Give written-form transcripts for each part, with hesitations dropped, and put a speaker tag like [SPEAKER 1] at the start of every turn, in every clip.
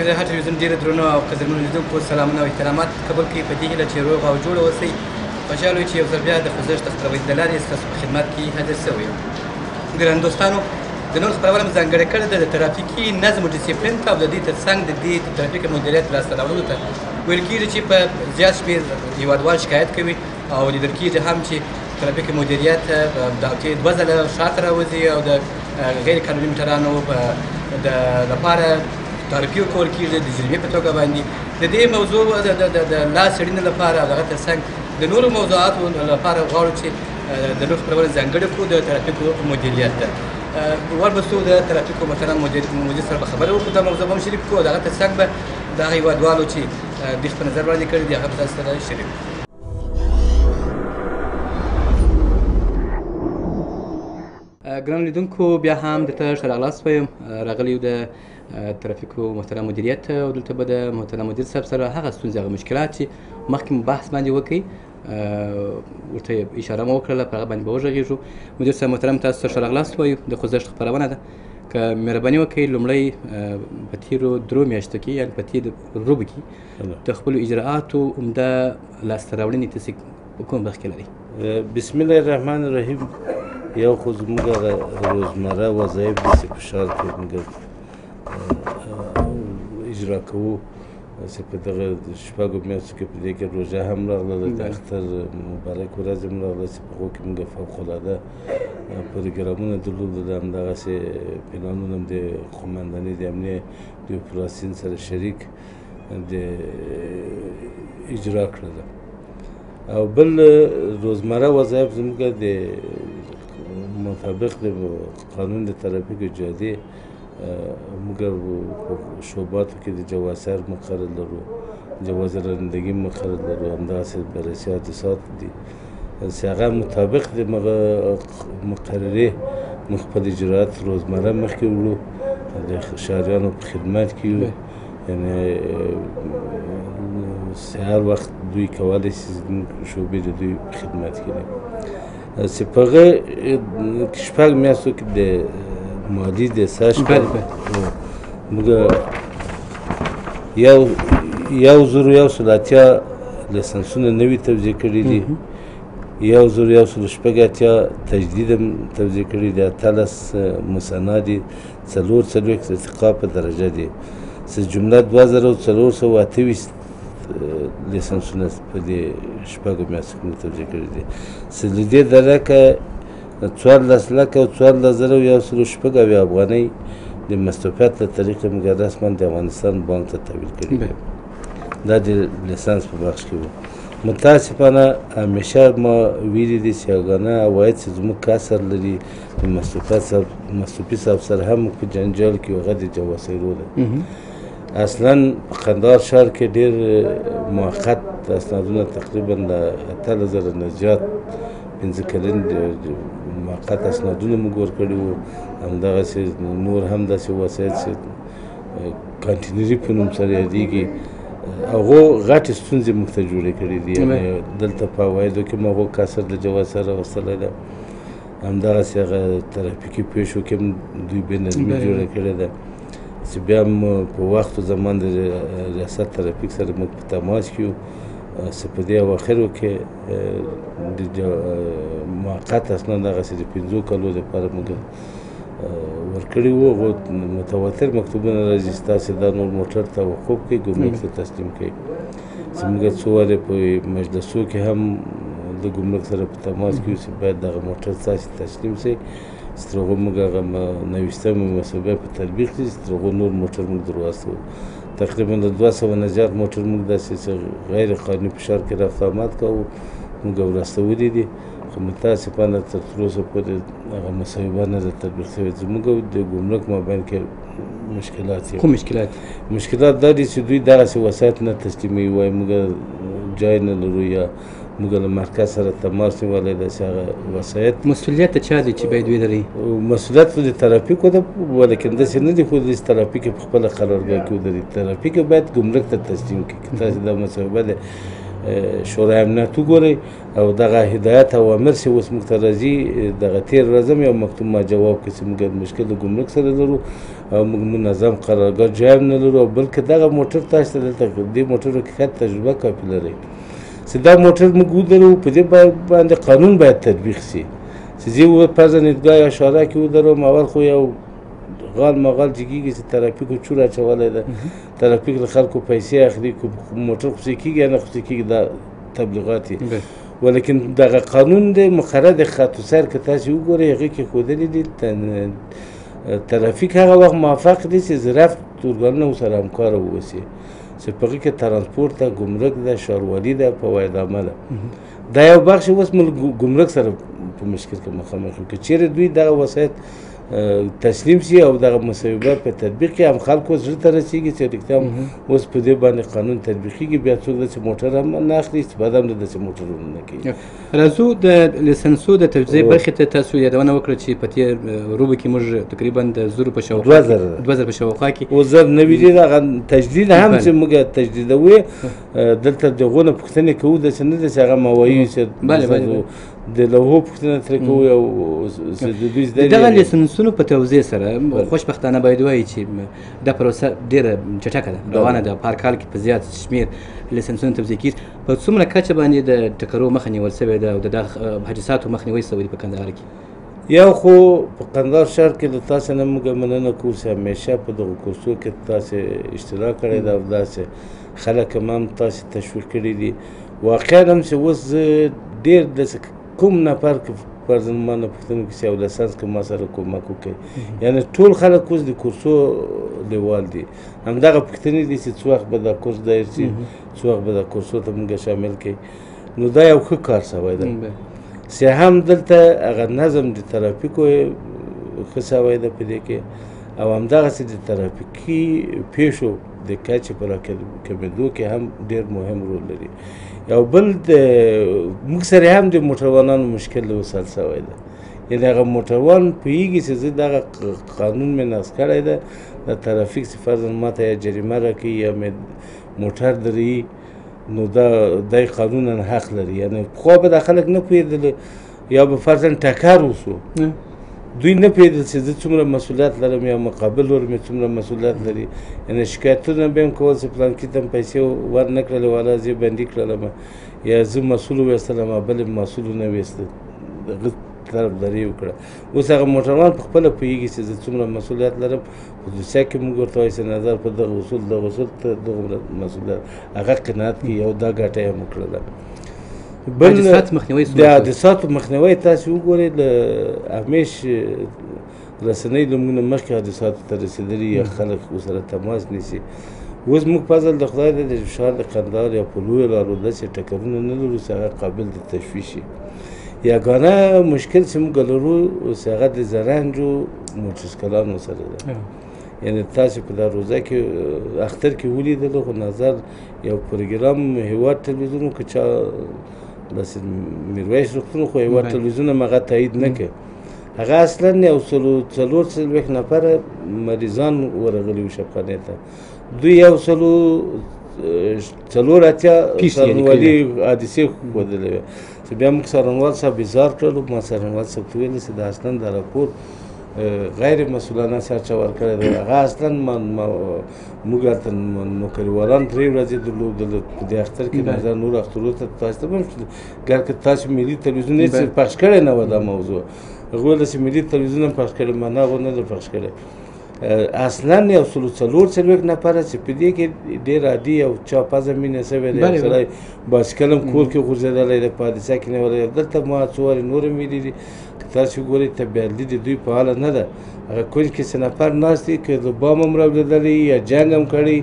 [SPEAKER 1] کندهار ټلوېزیون ډېر درنو او قدرمنو لیدونکو سلامونه او احترامات قبول کړئ په دې هیله چې روغ او جوړ اوسئ. خوشحاله یو چې یو ځل بیا د خوځښت د خپرونې له لارې ستاسو په خدمت کې حاضر شوی یم. ګرانو دوستانو، د نن خپرونه مو ځانګړې کړې ده د ترافیکي نظم او ډیسپلین ته او د دې تر څنګ د دې ترافیک مدیریت لاسته راوړلو ته. ویل کېږي چې په زیات شمېر هېوادوال شکایت کوي او لیدل کېږي هم چې ترافیک مدیریت د هفتې 2 ځله شاته راوځي او د غیر قانوني موټرانو د لپاره تعرفې ورکول کېږي د جریمې په توګه باندې. د دې موضوع د لاس څېړنې لپاره او د هغه تر څنګ د نورو موضوعاتو لپاره غواړو چې د نور خپرونه ځانګړې کړو د ترافیکو مدیریت ته. وربسو د ترافیکو محترم مدیر سره به خبرې وکړو، دا موضوع به هم شریک کړو او د هغه تر څنګ به د هغه هېوادوالو چې دوی خپل نظر وړاندې کړی دي هغه به تاسو سره شریک کړو. ګرانو لیدونکو، بیا هم درته ښه راغلاست وایم. راغلی یو د ترافیکو محترم مدیریت او دلته به د محترم مدیر صاحب سره هغه ستونزې هغه مشکلات چې مخکې مو بحث باندې وکړئ ورته اشاره مو وکړله په هغه باندې به وغږېږو. مدیر صاحب محترم، تاسو ته ښه راغلاست وایو. د خوځښت خپرونه ده، که مهرباني وکړئ لومړی په تېرو 3 میاشتو کې یعنې په تېر روب کې د خپلو اجراعاتو عمده لاسته راوړنې تاسې په کوم برخه کې لرئ؟
[SPEAKER 2] بسم الله الرحمن الرحیم. یو خو زموږ روزمره وظایف داسې فشار کې موږ اجرا کوو چې په دغه 6 میاشتو کې په دې کې روژه هم راغله، د اختر مبارک ورځ هم راغله چې په هغو کې موږ فوقالعاده پروګرامونه درلودل. همدغسې پلانونه هم د قومندانۍ د امنیه د اپراسیون سره شریک د اجرا کړل. او بل روزمره وظایف زموږ د مطابق د قانون د ترافیک جادې موږ په شعباتو کې د جواسر مقرر لرو، جواز رانندگی مقرر لرو، همدغسې بررسي حادثات دي چې هغه مطابق د مقررې موږ خپل اجراات روزمره مخکې وړو، د شهریانو په خدمت کې یو. یعنې هر وخت دوی کولی شي زموږ شعبې د دوی په خدمت کې دي. چې په هغه 6 میاشتو کې د مالي د ساش موږ 1080 لایسنسونه نوي توزیع کړي دي، 1080 تجدید هم توزیع کړي دي، 18 مسنه دي، 4 ارتقا په درجه دي، چې جمله 2428 لایسنسونه په دې 6 میاشتو کې توزیع کړي دي. چې له دې درکه 14,14,106 افغانۍ د مستوفیت له طریقې موږ رسما د افغانستان بانک ته تحویل کړي. دا د لیسانس په بخش کې و. متاسفانه همیشه ما ویلي دي چې یګانه عواید چې زموږ کسر لري د مستوفي صاحب سره هم په جنجال کې هغه د جواسیرو ده. اصلا په کندهار ښار کې ډېر موقت اسنادونه تقریبا له 8000 نه زیات 5 کلن موقت اسنادونه موږ ورکړي وو. همدغسې نور هم داسې وسایل چې کانټینري په نوم سره یادېږي هغو غټې ستونزې موږ ته جوړې کړي دي. یعنې دلته په عوایدو کې مو هغو کسر د جواز سره راوستلی ده. همدغسې هغه ترافیکي پیښو کې هم دوی بې نظمي جوړه کړې ده چې بیا هم په وخت و زمان د ریاست ترافیک سره موږ په تماس کې یو چې په دې اواخرو کې د موقت اسناد هغسې د 5 کالو دپاره موږ ورکړي وو. هغو متواتر مکتوبونه راځي چې تاسې دا نور موټر توقف کړئ، ګمرک ته تسلیم کړئ. چې موږ څو وارې په مجلسو کې هم د ګمرک سره په تماس کې یو چې باید دغه موټر تاسې تسلیم شي، چې تر هغو موږ هغه 90مه مسوده په تطبیق کړي چې تر هغو نور موټر موږ در واستوو. تقریبا له 200 نه زیات موټر موږ داسې غیر قانوني په ښار کې رفت آمد کوو موږ ورستولي دي. خو متاسفانه تر اوسه پورې هغه مسوده نه ده تطبیق شوې. زموږ د ګمرک مابین کې مشکلات یې
[SPEAKER 1] کوم
[SPEAKER 2] مشکلات دا دي چې دوی دغسې وسایط نه تسلیموي، وایي موږ جای نه لرو یا موږ له مرکز سره تماس نیولی ده چې هغه وسایط.
[SPEAKER 1] مسؤلیت د چا دی چې باید ودرئ؟
[SPEAKER 2] مسؤلیت خو د ترافیکو ده، ولیکن داسې نه دي خو د ترافیک په خپله قرارګاه کې ودرئ. ترافیک باید ګمرک ته تسلیم کړي. که تاسې دا مسوده ده شورای امنیت وګورئ او دغه هدایت او امر چې اوس موږ ته راځي دغه تېر ورځ هم یو مکتوب ما جواب کړ چې موږ مشکل د ګمرک سره لرو او موږ منظم قرارګاه جای هم نه لرو او بلکې دغه موټر تاسو ته دلته دې موټر حقیقت تجربه کافي لرئ چې دا موټر موږ ودرو په دې باندې قانون باید تطبیق شي چې زه پزه نیتګاه یا اشاره کې ودرم اول خو یو غال مغال جګیږي چې ترافیکو چور اچولی ده ترافیک له خلکو پیسې اخلي موټر خوشې کېږي یا نه خوشې کېږي دا تبلیغات ولیکن دغه قانون دی مقرر د خط سیر که تاسې وګورئ هغې کې ښودلي دي ترافیک هغه وخت موافق دي چې زرافت ارګانونه ورسره همکاره واوسي چې په هغې کې ترانسپورټ ده ګمرک ده ښاروالي ده فوایدنامه ده دا یو بخش اوس موږ ګمرک سره په مشکل کې مخامخ یو که چیرې دوی دغه وسایط تسلیم شي او دغه مصوبه په تطبیق کې هم خلکو زړه ته رسېږي چې رښتیا اوس په دې باندې قانون تطبیقېږي بیا څوک داسې موټر هم نه اخلي استفاده هم د داسې موټرونو نه کوي
[SPEAKER 1] راځو د لیسنسو د تجزیې برخې ته تاسو یادونه وکړه چې په تېر روبه کې موږ تقریبا د زرو په شاوخوا 2000 په شاوخوا کې
[SPEAKER 2] اوس زر نوي دي دغه تجدید هم چې موږ تجدیدوي دلته دغونه پوښتنې کوو داسې نه ده چې هغه موایي چې د لوحو پوښتنه ترې کوو او د دوی زده
[SPEAKER 1] دغه لیسنسونو په توضیح سره خوشبختانه باید ووایي چې دا پروسه ډېره چټکه ده روانه ده په هر کال کې په زیات شمېر لیسنسونه توضیح کېږي په څومره کچه باندې د ټکرو مخه نیول سوې ده او د دغه حادثاتو مخنیوی سوی دی په کندهار کې
[SPEAKER 2] یو خو په کندهار ښار کې له تاسو نه موږ مننه کوو چې همیشه په دغو کورسو کې تاسو اشتراک کړی ده او داسې خلک هم تاسو تشویق کړي دي واقعا هم چې اوس زه ډېر داسې کوم نفر که فرضاً ما نه پوښتنه وکړي چې یو لایسنس که ما سره کومک وکړي یعنې ټول خلک اوس د کورسو لیوال دي همدغه پوښتنې دي چې څه وخت به دا کورس دایر شي څه وخت به دا کورسو ته موږ شامل کړي نو دا یو ښه کار سوی ده چې هم دلته هغه نظم د ترافیکو ښه سوی ده په دې کې او همدغسې د ترافیکي پیښو د کچې په راکمېدو کې هم ډېر مهم رول لري یو بل د موږ سره هم د موټروانانو مشکل اوس حل سوی ده یعنې هغه موټروان پوهېږي چې زه دغه قانون مې نقض کړی ده د ترافیک چې فرضاً ما ته یا جریمه راکوي یا مې موټر دري نو دا قانونا حق لري یعنې پخوا به دا خلک نه پوهېدل یا به فرضاً ټکر وسو دوی نه پوهېدل چې زه څومره مسؤلیت لرم یا مقابل ور مې څومره مسؤلیت لري یعنې شکایتونه به هم کول چې پلانکي ته م پیسې ور نه کړلې والا زه بندي کړلم یا زه مسؤل وویستلم بل مسؤل ونه ویسته دغه طرفداري وکړه اوس هغه موټروان په خپله پوهېږي چې زه څومره مسؤلیت لرم په دوسیه کې موږ ورته وایو چې نظر په دغه اصول ته دغومره مسؤلیت هغه قناعت کوي او دا ګټه یې هم وکړله بل د حادثاتو مخنیوی تاسې وګورئ د همیش رسنۍ له موږ نه مخکې حادثاتو ته رسېدلي یا خلک ورسره تماس نیسي اوس موږ فضل د خدای دی د ښار د کندهار یا په لویو لارو داسې ټکرونه نه لرو چې هغه قابل د تشویش شي یګانه مشکل چې موږ لرو چې هغه د زرنجو موټرسایکلانو سره ده یعنې تاسې په دا روزه کې اختر کې ولیدلو خو نظر یو پروګرام هېواد ټلوېزیون که چا داسې میرویس روغتون خو هېواد ټلوېزیون هم هغه تایید نه کړ هغه اصلا یو څلور څلوېښت نفره مریضان ورغلي وو شبخانې ته دوی یو څلور اتیا څارنوالي حادثې ښودلې وې چې بیا موږ څارنوال صاحب اظهار کړلو ما څارنوال صاحب ته ویلې چې دا اصلا دا راپور غیر مسؤلانه سرچه ورکړی دی هغه اصلا موږ هلته نوکریوالان درې ورځې درلودل په دې اختر کې نظر نور اخترونو ته تاسو ته هم ګر که تاسو ملي تلویزیون هېڅ پخش کړی نه وه دا موضوع هغه ویل چې ملي تلویزیون هم پخش کړی ما نه هغو نه ده پخش کړی اصلا یو څلوېښت نفره چې په دې کې ډېر عادي او چا پزه مینه سوی دی یو سړی بایسکل هم کور کې غورځېدلی دی په حادثه کې نیولی دلته ما څو وارې نور هم ویلي که تاسو وګورئ طبیعتلي د دوی فعاله نه ده هغه کونج کې څه نفر ناست دي که د بام هم راولېدلی یا جنګ هم کړی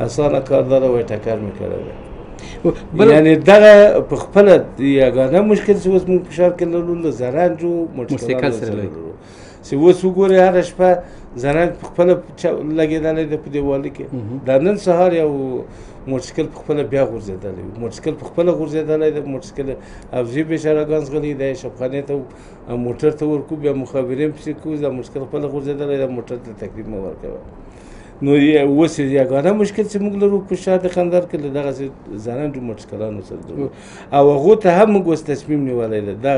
[SPEAKER 2] اسانه کار دا ده وایي ټکر مې کړی دی یعنې دغه په خپله یګانه مشکل چې اوس موږ په ښار کې لرو له زرنجو موټرسایکل سره لرو چې اوس وګورئ هره شپه زرنج په خپله لګېدلی دی په دیوالي کې دا نن سهار یو موټرسایکل په خپله بیا غورځېدلی و موټرسایکل په خپله غورځېدلی دی موټرسایکل افزي بېچارهګان زغلي دی شبخانې ته موټر ته ورکو بیا مخابرین پسې کوو دا موټرسایکل خپله غورځېدلی دی موټر ته تکلیف مه ورکوه نو اوس یګانه مشکل چې موږ لرو په شهر د کندهار کې له دغسې زنان د موټرسایکلانو سره درلود او هغو ته هم موږ اوس تصمیم نیولی ده دا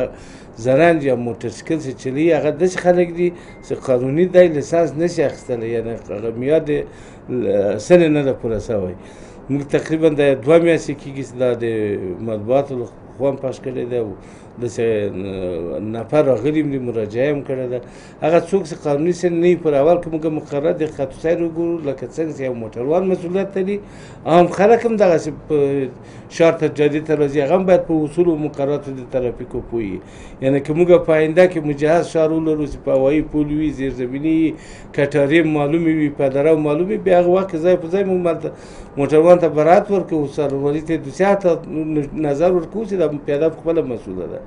[SPEAKER 2] زنان یا موټرسایکل چې چلوي هغه داسې خلک دي چې قانوني دی لیسانس نشي اخیستلی یعنې هغه میاد یې سنې نه ده پوره سوی موږ تقریبا د 2 میاشتې کېږي چې دا د مطبوعاتو له خوا هم پاش کړی دی او داسې نفر راغلي دي مراجعه هم کړې ده هغه څوک چې قانوني سن نه وي پر اول کې موږ مقرر د خط سیر وګورو لکه څنګه چې یو موټروان مسؤلیت لري عام خلک هم دغسې په ښار ته جادې ته راځي هغه هم باید په اصولو و مقرراتو د ترافیکو پوهیږي یعنې که موږ په آینده کې مجهز ښار ولرو چې په هوایي پول وي زیرزمیني وي کټارې معلومې وي پدره معلومې بیا هغه وخت کې ځای په ځای موږ مالته موټروان ته برات ورکوو څارنوالي ته دوسیه ته نظر ورکوو چې دا پیاده خپله مسؤله ده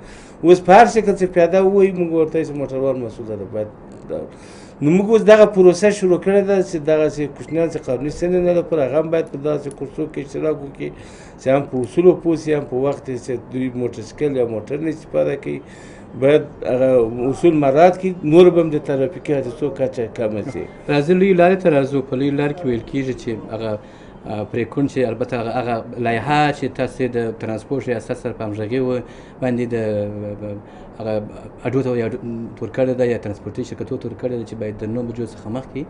[SPEAKER 2] اوس په هر شکل چې پیاده ووایي موږ ورته چې موټروان مسؤله ده باید نو موږ اوس دغه پروسه شروع کړې ده چې دغسې کوچنیان چې قانوني سن نه لپاره هغه هم باید په داسې کورسو کې اشتراک وکړي چې هم په اصولو پوه سي هم په وخت چې دوی موټرسایکل یا موټر نه استفاده کوي باید هغه اصول مراعات کړي نور به هم د ترافیکي حادثو کچه کمه شي
[SPEAKER 1] راځئ لویو لارې ته راځو په لویو لارې کې ویل کېږي چې هغه پرېکون چې البته هغه لایحه چې تاسې د ترانسپورټ ریاست سره په همغږۍ باندې د هغه اډو ته تور کړې ده یا ترانسپورټي شرکتو تور کړې ده چې باید د 9 بجو څخه مخکې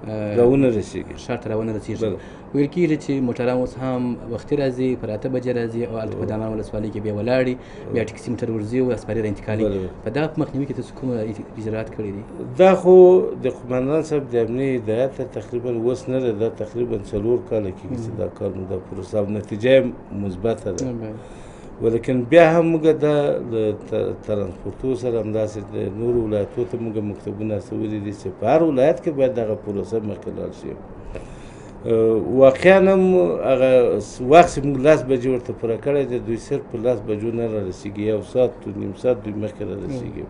[SPEAKER 2] راونه رسېږي
[SPEAKER 1] ښار ته راونه رسېږي ویل کېږي چې موټران اوس هم وختي راځي پر 8 بجې راځي او هلته په دامان ولسوالۍ کې بیا ولاړي بیا ټکسي موټر ورځي او اسپارې را انتقالي په دغه مخنیوي کې تاسو کوم اجراءات کړي دي
[SPEAKER 2] دا خو د قمندان صاحب د امنیې هدایت ته تقریبا اوس نه ده دا تقریبا 4 کاله کېږي چې دا کار مو دا پروسه او نتیجه یې مثبته ده ولیکن بیا هم موږ دا د ترانسپورټو سره همداسې د نورو ولایتو ته موږ مکتوبونه استولي دي چې په هر ولایت کې باید دغه پروسه مخکې لاړ شي واقعا هم هغه وخت چې موږ 10 بجې ورته پوره کړی دی دوی صرف په 10 بجو نه را رسېږي 1 ساعت و نیم ساعت دوی مخکې را رسېږي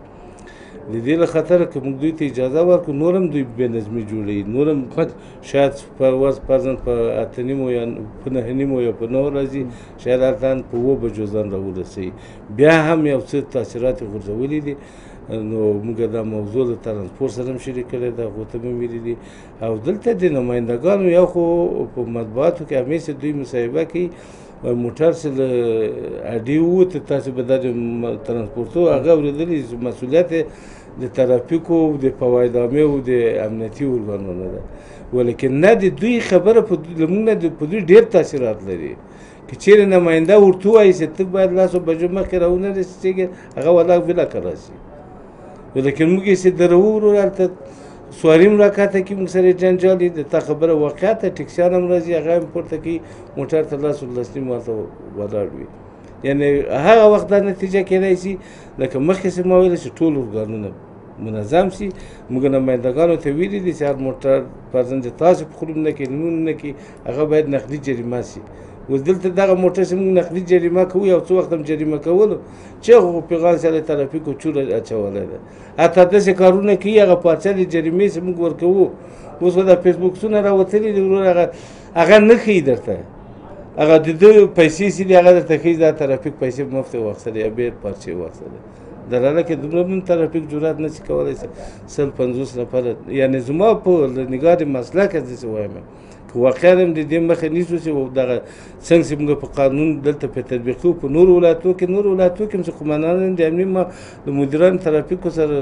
[SPEAKER 2] د دې له خطره که موږ دوی ته اجازه ورکړو نور هم دوی بې نظمي جوړوي نور هم شاید په ورځ فرضاً په 8 نیمو یا په 9 نیمو یا په 9 راځي شاید هلته په 7 بجو ځان راورسوي بیا هم یو څه تاثیرات یې غورځولي دي نو موږ دا موضوع د ترانسپورټ سره هم شریک کړې ده هغو ته مې ویلي دي او دلته د نمایندګانو یو خو په مطبوعاتو کې همیشه دوی مصاحبه کوي موټر چې له اډې ووته تاسو به دا د ترانسپورټو هغه اورېدلي مسؤلیت د ترافیکو د فواید عامې او د امنیتي ارګانونو ده ولیکن نه د دوی خبره زموږ نه په دوی ډېر تاثیرات لري که چیرې نماینده ورته ووایي چې ته باید 10 بجو مخکې راونه رسېږې هغه والله بلاکه راشي ولیکن موږ یې چې دروو ورور هلته سواریم راکاته کې موږ سره جنجال دي د تا خبره واقعیت ده ټکسیان هم راځي هغه هم پورته کوي موټر ته 10 نیمو هلته ولاړ وي یعنې هغه وخت دا نتیجه کېدای شي لکه مخکې چې ما ویله چې ټول ارګانونه منظم شي موږ نمایندګانو ته ویلي دي چې هر موټر فرضاً چې تاسو په خلوم نه کوي لمون نه کوي هغه باید نقدي جریمه شي اوس دلته دغه موټر چې موږ نقدي جریمه کوو یو څه وخت هم جریمه کولو چې هغه پیغام سره ترافیکو چور اچولی ده حتی داسې کارونه کوي هغه پارچه د جریمې چې موږ ورکوو اوس خو دا فیسبوکسونه راوتلي دي ورور هغه نه ښیي درته هغه د ده پیسې چې دي هغه درته ښیي دا ترافیک پیسې مفت واخیستلې یا بېر پارچې واخیستلې دراله کې دومره هم ترافیک جرات نه شي کولی چې 150 نفره یعنې زما په نګاه د مسلکه داسې وایم که واقعا هم د دې مخه نیسو چې دغه څنګه چې موږ په قانون دلته په تطبیق کوو په نورو ولایتو کې هم چې قمندانان د امنیې ما د مدیران ترافیکو سره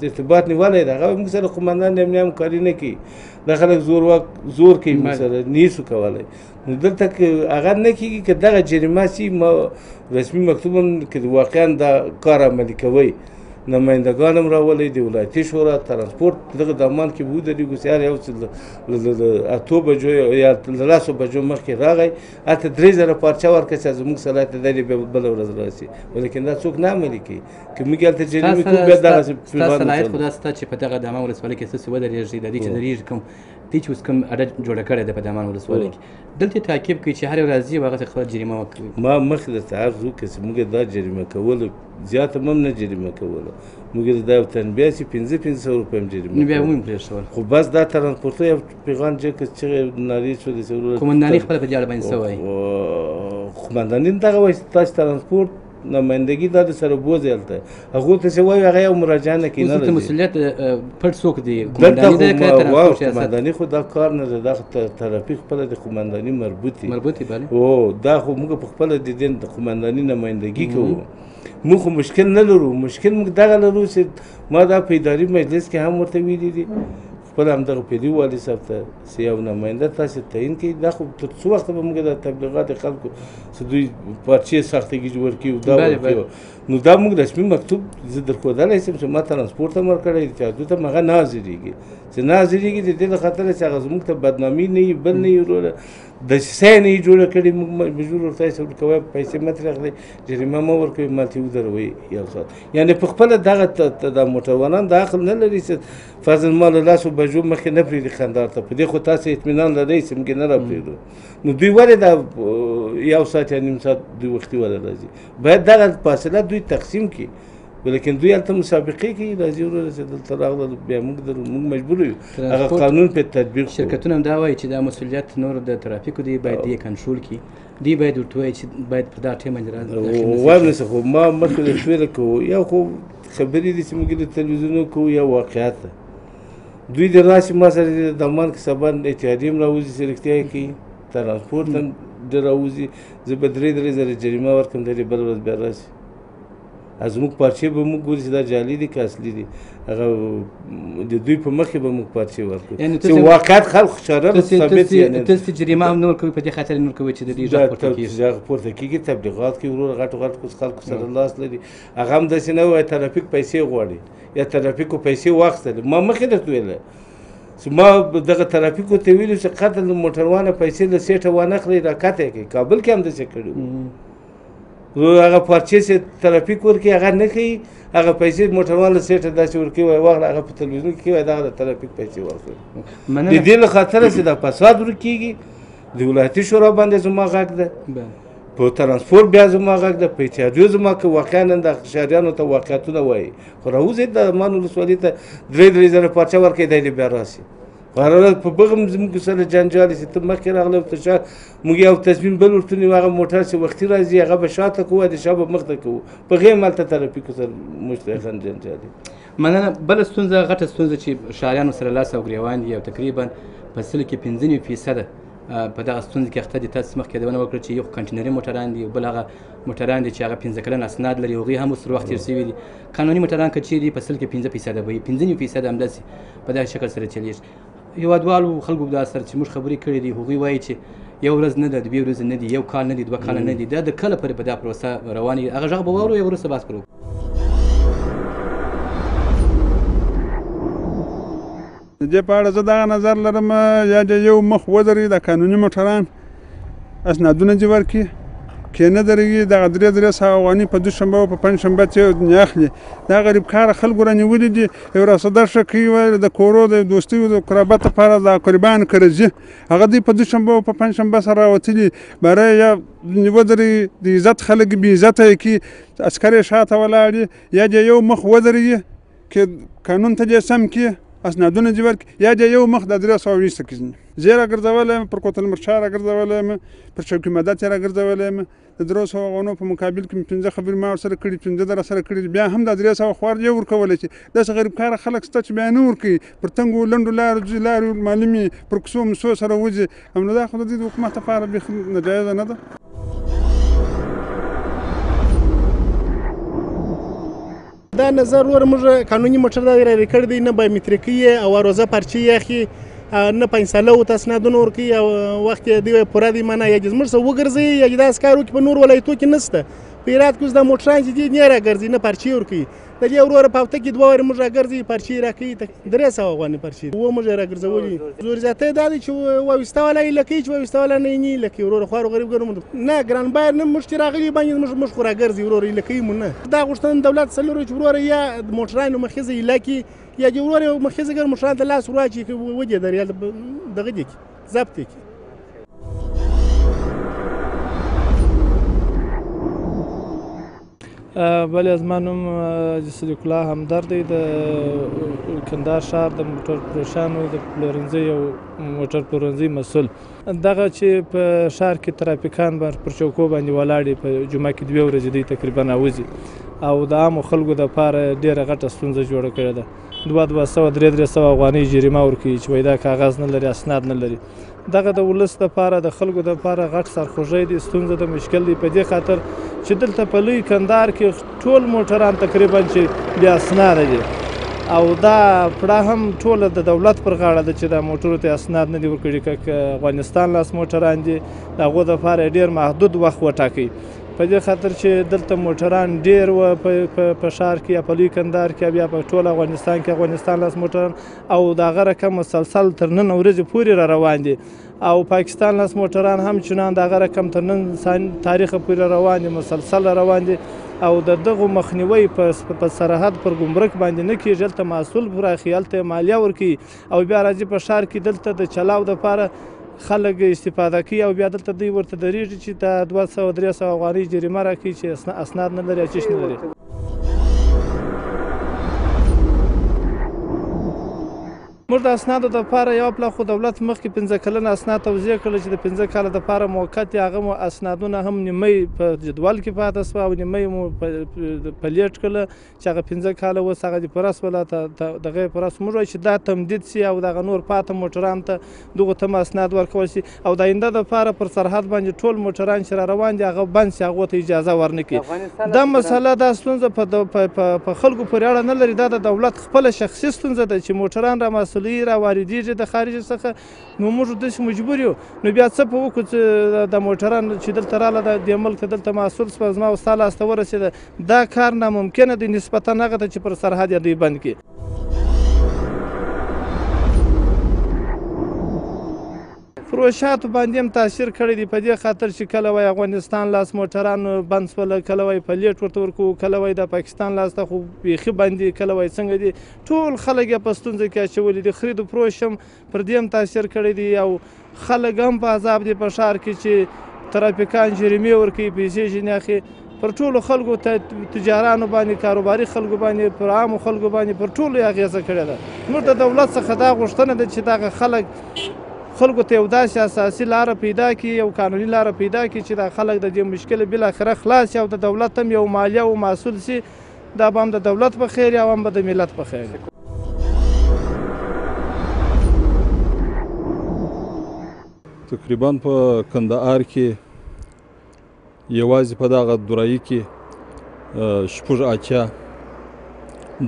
[SPEAKER 2] ارتباط نیولی دی هغه موږ سره قمندان د امنیې همکاري نه کوي دا خلک زور کوي موږ سره نیسو کولی نو دلته که هغه نه کېږي که دغه جریمه شي ما رسمي مکتوب هم که واقعا دا کار عملي کوئ نمایندګان هم راولئ د ولایتي شورا ترانسپورټ دغه دامان کې به ودرېږو چې هر یو چې له 8 بجو یا له 10 بجو مخکې راغی هلته 3000 پارچه ورکړه چې زموږ صلاحیت دی بیا بله ورځ راسي ولیکن دا څوک نه عملي کوي که موږ هلته جریمې کوو بیا دغسې
[SPEAKER 1] ستا صلاحیت خو دا ستا چې په دغه دامان ولسوالۍ کې ستاسې ودرېږي د دې چې درېږي کوم دې چې اوس کوم اډه جوړه کړې ده په دامان ولسوالۍ کې دلته تعقیب کوي چې هر یو راځي او هغه ته خپله جریمه ورکوي
[SPEAKER 2] ما مخکې درته عرض وکړه چې موږ دا جریمه کولو زیاته هم نه جریمه کوله موږ دا یو تنبیه چې 500 روپۍ هم جریمه
[SPEAKER 1] نو بیا هم پرېښول
[SPEAKER 2] خو بس دا ترانسپورټو یو پیغام چې چغې نارې شولې
[SPEAKER 1] قمنداني خپله په دې اړه باندې څه وایي
[SPEAKER 2] قمنداني دغه وایي چې تاسو ترانسپورټ نمایندګي دا د سره بوځي هلته هغو ته چې وایي هغه یو مراجعه نه کوي نه
[SPEAKER 1] راځي مسؤلیت پټ څوک دی قومنداني ده که ترانسپورټ سیاست
[SPEAKER 2] قومنداني خو دا کار نه ده دا ترافیک خپله د قومنداني مربوط
[SPEAKER 1] دی بله
[SPEAKER 2] او دا خو موږ په خپله د دې د قومنداني نمایندګي کوو موږ خو مشکل نه لرو مشکل موږ دغه لرو چې ما دا په اداري مجلس کې هم ورته ویلي دي خپل همدغه پیري والي صاحب ته چې یو نماینده تاسې تعیین کړئ دا خو تر څو وخته به موږ د تبلیغات خلکو چې دوی پارچې سختګي جوړ کړي دا ورکړي نو دا موږ رسمي مکتوب زه درښودلی شم چې ما ترانسپورټ هم ورکړی دی چې هغوی ته هم هغه نه حاضرېږي چې نه حاضرېږي د دې له خاطره چې هغه زموږ ته بدنامي نه وي بل نه وي وروره دسیسه یې نه وي جوړه کړې موږ مجبور ورته یې ورکوئ پیسې مه ترې اخلئ جریمه مه ورکوئ مالتې ودروئ یو ساعت یعنې په خپله دغه دا موټروانان د عقل نه لري چې فرضاً ما له لسو بجو مخکې نه پرېږدي کندهار ته په دې خو تاسې اطمینان لرئ چې موږ یې نه راپرېږدو نو دوی ولې دا یو ساعت یا نیم ساعت دوی وختي ولې راځي باید دغه فاصله دوی تقسیم کړي ولیکن دوی هلته مسابقې کوي راځي وروره چې دلته راغله بیا موږ مجبور یو هغه قانون پرې تطبیق کړو
[SPEAKER 1] شرکتونه هم دا وایي چې دا مسؤلیت نور د ترافیکو دی باید دې کنټرول کړي دوی باید ورته ووایي چې باید په دا ټیم باندې
[SPEAKER 2] وایم نه خو ما مخکې د شویله کوو یو خو خبرې دي چې موږ د تلویزیونو کوو یا واقعیت ده دوی د راشي ما سره د دمان کې سبا اتحادیه هم راوځي چې رښتیا یې کوي ترانسپورټ هم ډېر راوځي زه به 3 زره جریمه ورکړم د بله ورځ بیا راشي زموږ پارچې به موږ ګورو چې دا جعلي دي که اصلي دي هغه د دوی په مخکې به موږ پارچې ورکړو چې واقعیت خلکو ښکاره ثابت
[SPEAKER 1] تاسې جریمه هم نه ورکوئ په دې خاطر نه ورکوئ چې د دې غږ
[SPEAKER 2] پورته کېږي تبلیغات کوي وروره غټو خلکو سره لاس لري هغه هم داسې نه وایي ترافیک پیسې غواړي یا ترافیکو پیسې واخیستلې ما مخکې درته ویله چې ما دغه ترافیکو ته ویلو چې قتل د موټروانه پیسې له سیټه وانخلئ راکته یې کوي کابل کې هم داسې کړي هغه پارچې چې ترافیک ورکوي هغه نه کوي هغه پیسې موټروان له سیټه داسې ورکوي وایي واخله هغه په تلویزیون کې وایي دغه د ترافیک پیسې ورکوي د دې له خاطره چې دا فساد ورکېږي د ولایتي شورا باندې زما غږ ده په ترانسپورټ بیا زما غږ ده په اتحادیو زما که واقعا نن د ښاریانو ته واقعیتونه وایي خو راوځئ د مان ولسوالۍ ته 3 زره پارچه ورکوي دی بیا راسي قراره په بغم زموږ سره جنجال چې ته مخکې راغلی ته شا موږ یو تصمیم بل ورته نیو هغه موټر چې وختي راځي هغه به شاته کوو د شا به مخته کوو په غیم هلته ترافیکو سره مشترکان جنجال دي
[SPEAKER 1] مننه بله ستونزه غټه ستونزه چې ښاریانو سره لاس او ګریوان دي او تقریبا په 95% په دغه ستونزې کې اخته دي تاسو مخکې یادونه وکړه چې یو کنټینري موټران دي او بل هغه موټران دي چې هغه 15 کلن اسناد لري هغوی هم اوس تر وخت تېر شوي دي قانوني موټران که چیرې په 15% به وي 95% همداسې په دغه شکل سره چلیږي هېوادوالو خلکو دا سره چې موږ خبرې کړې دي هغوی وایي چې یو ورځ نه ده 2 ورځې نه دي یو کال نه دي 2 کاله نه دي دا د کله پورې په دا پروسه روانه وي هغه غږ به واورو یا وروسته بحث کوو
[SPEAKER 3] د دې په اړه زه دغه نظر لرم یا د یو مخ ودرېږي د قانوني موټران اسنادونه دې ورکړي کې نه درېږي دغه 3 سوه افغانۍ په دوشنبه او په پنجشنبه چې نه اخلي دا غریب کاره خلکو رانیولي دي یو راسده ښه کوي وایي د کورو د دوستیو د قرابت لپاره د قربان که راځي هغه دوی په دوشنبه او په پنجشنبه سره راوتلي برای یا ودرېږي د عزت خلک بې عزته یې کړي عسکر یې شاته ولاړ یا د یو مخ ودرېږي که قانون ته دې سم کړي اسنادونه دې ورکړي یا د یو مخ د 320 کې زه یې راګرځولی یم پر کوتل مرچا راګرځولی یم پر چوکي مدت یې راګرځولی یم د 300 افغانو په مقابل کې مې 15 خبرې ما ورسره کړي 15 در سره کړي بیا هم د 300 خوار یې ورکولی چې داسې غریب کاره خلک شته چې بیا نه ورکوي پر تنګو لنډو لارو ځي لارې معلومې پر کوڅو مسو سره وځي نو دا خو د دې حکومت لپاره بیخي ناجایزه نه ده
[SPEAKER 4] دا نظر ور موږ قانوني موټر دا لري کړی دی نه بایومټریکي او روزه پرچې یې اخلي نه فیصله ورته اسنادونه ورکوي او وخت یې دی پوره دی منه یا زموږ څه وګرځوي یا داسې کار وکړي په نور ولایتو کې نشته په هرات کې اوس دا موټران چې دي نه راګرځي نه پرچې ورکوي د دې وروره په هفته کې 2 وارې موږ راګرځي پرچې راکوي 300 افغانۍ پرچې و موږ راګرځولي زور زیاتی دا دی چې وایسته والا یې لکوي چې وایسته والا نه یې نه لکوي وروره خوار غریب ګرم نه ګران بایر نه موږ چې راغلي باندې موږ خو راګرځي وروره یې لکوي مو نه دا غوښتنه دولت څه لري چې وروره یا موټرانو مخیزه یې لکي یا د وروره مخیزه ګر موټران ته لاس ورواچي وجې درې دغه دي ضبط یې
[SPEAKER 5] بله زما نوم صدیق الله همدرد دی د کندهار ښار د موټر فروشانو د پلورنځي یو موټر پلورنځي مسؤل. دغه چې په ښار کې ترافیکان پر چوکو باندې ولاړ دي، په جمعه کې 2 ورځې دوی تقریبا راوځي او د عامو خلکو دپاره ډېره غټه ستونزه جوړه کړې ده. 200-300 افغانۍ جریمه ورکوي چې وایي دا کاغذ نه لري، اسناد نه لري. دغه د ولس دپاره د خلکو دپاره غټ سرخوږی دی، ستونزه د مشکل دی، په دې خاطر چې دلته په لوی کندهار کې ټول موټران تقریبا چې بې اسناده دي او دا پړه هم ټوله د دولت پر غاړه ده چې دا موټرو ته اسناد نه دي ورکړي. که افغانستان لاس موټران دي د هغو دپاره ډېر محدود وخت وټاکئ، په دې خاطر چې دلته موټران ډېر وه په ښار کې یا په لوی کندهار کې بیا په ټول افغانستان کې افغانستان لاس موټران او د هغه رقم مسلسل تر نن ورځې پورې را روان دي او پاکستان لاس موټران هم چنان د هغه رقم تر نن تاریخه پورې روان دي، مسلسل روان دي او د دغو مخنیوی په سرحد پر ګمرک باندې نه کېږي. هلته محصول پراخي، هلته مالیه ورکوي او بیا راځي په ښار کې دلته د چلاو دپاره خلک استفاده کوي او بیا دلته دوی ورته درېږي چې دا 200-300 افغانۍ جریمه راکوي چې اسناد نه لري، چیش نه لري. موږ د اسنادو دپاره یو پله خو دولت مخکې 15 کلنه اسناد توضیح کړل چې د 15 کاله دپاره موقت دي. هغه مو اسنادونه هم نیمۍ په جدول کې پاته سوه او نیمۍ مو په لیټ کړله چې هغه 15 کاله اوس هغه دې پوره سوله، دغه یې پوره سوه. موږ وایو چې دا تمدید سي او دغه نور پاته موټرانو ته دغو ته اسناد ورکول سي او د آینده دپاره پر سرحد باندې ټول موټران چې را روان دي هغه بند سي، هغو ته اجازه ورنه کړي. دا مسله دا ستونزه په خلکو پورې اړه نه لري، دا د دولت خپله شخصي ستونزه ده چې موټران را را واردېږي د خارج څخه. نو موږ داسې مجبور یو، نو بیا څه په وکړو چې د موټران چې دلته راله دې ملک ته دلته محصول سوه زما او ستا لاس ته ورسېده، دا کار ناممکنه دی نسبتا هغه ته چې پر سرحد یې دوی بند کړي. فروشاتو باندې هم تاثیر کړی دی په دې خاطر چې کله وایي افغانستان لاس موټران بند سوله، کله وایي په لیټ ورته ورکوو، کله وایي د پاکستان لاس ته خو بیخي بند دي، کله وایي څنګه دي. ټول خلک یې په ستونزه کې اچولي دي. خرید و فروش هم پر دې هم تاثیر کړی دی او خلک هم په عذاب دي په ښار کې چې ترافیکان جریمې ورکوي، پیسې ځینې اخلي. پر ټولو خلکو تجارانو باندې، کاروباري خلکو باندې، پر عامو خلکو باندې، پر ټولو یې اغېزه کړې ده. موږ د دولت څخه دا غوښتنه ده چې دغه خلکو ته یو داسې اساسي لاره پیدا کړي، یو قانوني لاره پیدا کړي چې دا خلک د دې مشکل بالاخره خلاص شي او د دولت هم یو مالیه او محصول سي. دا به هم د دولت په خیر او هم به د ملت په خیر.
[SPEAKER 6] تقریبا په کندهار کې یوازې په دغه دورایي کې 6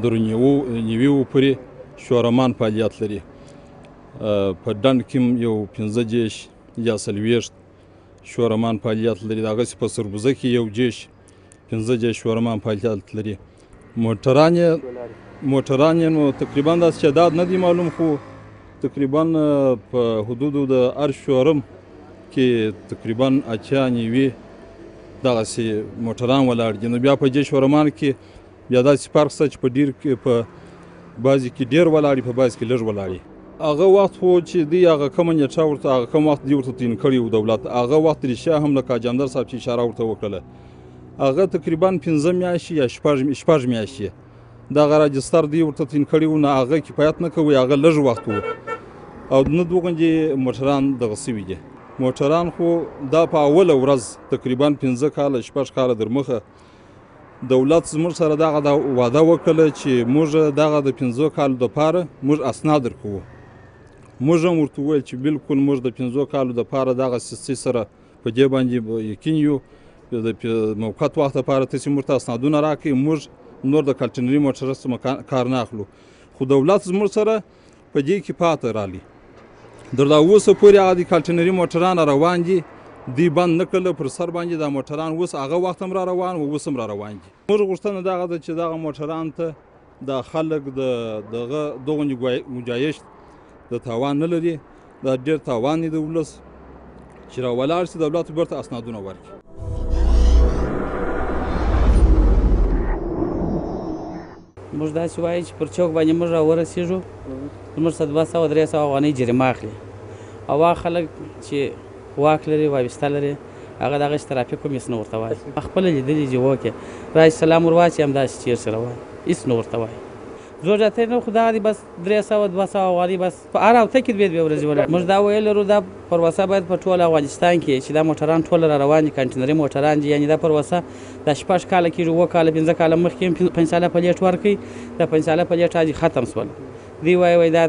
[SPEAKER 6] درنیوي پورې شورمان فعالیت لري. په ډنډ کې یو 15 یا 40 شورمان فعالیت لري. دغسې په سربوزه کې یو 15 شورمان فعالیت لري. موټران یې نو تقریبا داسې تعداد نه دی معلوم، خو تقریبا په حدودو د هر شورم کې تقریبا 80-90 دغسې موټران ولاړ دي. نو بیا په دې شورمان کې بیا داسې فرق شته چې په بعضې کې ډېر ولاړي، په بعضې کې لږ ولاړي. هغه وخت خو چې دوی هغه کومه نیټه ورته هغه کوم وخت دوی ورته تعین کړي و دولت، هغه وخت رښتیا هم لکه اجندر صاحب چې اشاره ورته وکړله، هغه تقریبا 15 میاشتې یا 6 میاشتې دغه راجستر دوی ورته تعین کړي و، نه هغه کفایت نه کوي، هغه لږ وخت و او نه دوغندې موټران دغه سوي دي. موټران خو دا په اوله ورځ تقریبا 15 کاله 6 کاله در مخه دولت زموږ سره دغه وعده وکړله چې موږ دغه د 15 کالو دپاره موږ اسناد درکوو. موږ هم ورته وویل چې بلکل موږ د 15 کالو دپاره دغه سیستم سره په دې باندې یقین یو، د موقت وخت لپاره تاسې موږ ته اسنادونه راکړئ، موږ نور د کلټنري موټر څخه کار نه اخلو. خو دولت زموږ سره په دې کې پاته رالی. در دا اوسه پورې هغه د کلټنري موټران روان دي، دوی بند نه کړله. پر سر باندې دا موټران اوس هغه وخت هم را روان و، اوس هم را روان دي. موږ غوښتنه دغه ده چې دغه موټران ته د خلک دغه گنجایش د تاوان نه لري، دا ډېر تاوان دی د ولس چې را ولاړ شي دولت بیرته اسنادونه ورکړي.
[SPEAKER 7] موږ داسې وایو چې پر چوک باندې موږ راورسېږو، زموږ څخه 200-300 افغانۍ جریمه اخلي او هغه خلک چې واک لري، وابسته لري، هغه دغه ترافیک هم هېڅ نه ورته وایي خپله لیدلي جوو کې راشي سلام ور واچي همداسې چیر سره وایي هېڅ نه ورته وایي زور جاتی نه خو دغه دي بس 300 200 غوالي بس په هر هفته کې دوې ورځې ولاړ موږ دا ویل لرو دا پروسه باید په ټول افغانستان کې چې دا موټران ټول را روان دي کانټینري موټران دي یعنې دا پروسه دا 6 کاله کېږي 7 کاله 15 کاله مخکې 5 ساله پلیټ ورکوي دا 5 ساله پلیټ عادي ختم شول دوی وایي دا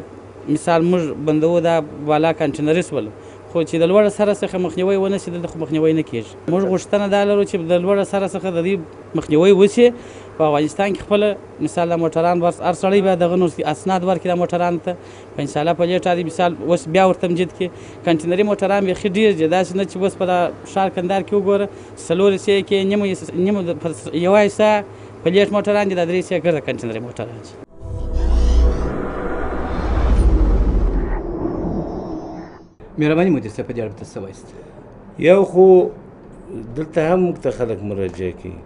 [SPEAKER 7] مثال موږ بندوو دا بالا کانټینري شول خو چې د لوړ سره څخه مخنیوی ونه شي دلته خو مخنیوی نه کېږي موږ غوښتنه دا لرو چې د لوړ سره څخه د دې مخنیوی وشي په افغانستان کې خپله مثال د موټران هر سړی به دغه نور اسناد ورکړي د موټرانو ته 5 ساله پلیټ عادي مثال اوس بیا ورته تمجید کړي کانټینري موټران بیخي ډېر دي داسې نه چې اوس په ښار کندهار کې وګوره 4 سیې کې نیمه یوه حصه پلیټ موټران دي دا 3 سیې ګرده کانټینري موټران دي
[SPEAKER 1] مهرباني مدیر صاحب په دې اړه څه وایست
[SPEAKER 2] یو خو دلته هم موږ ته خلک مراجعه کوي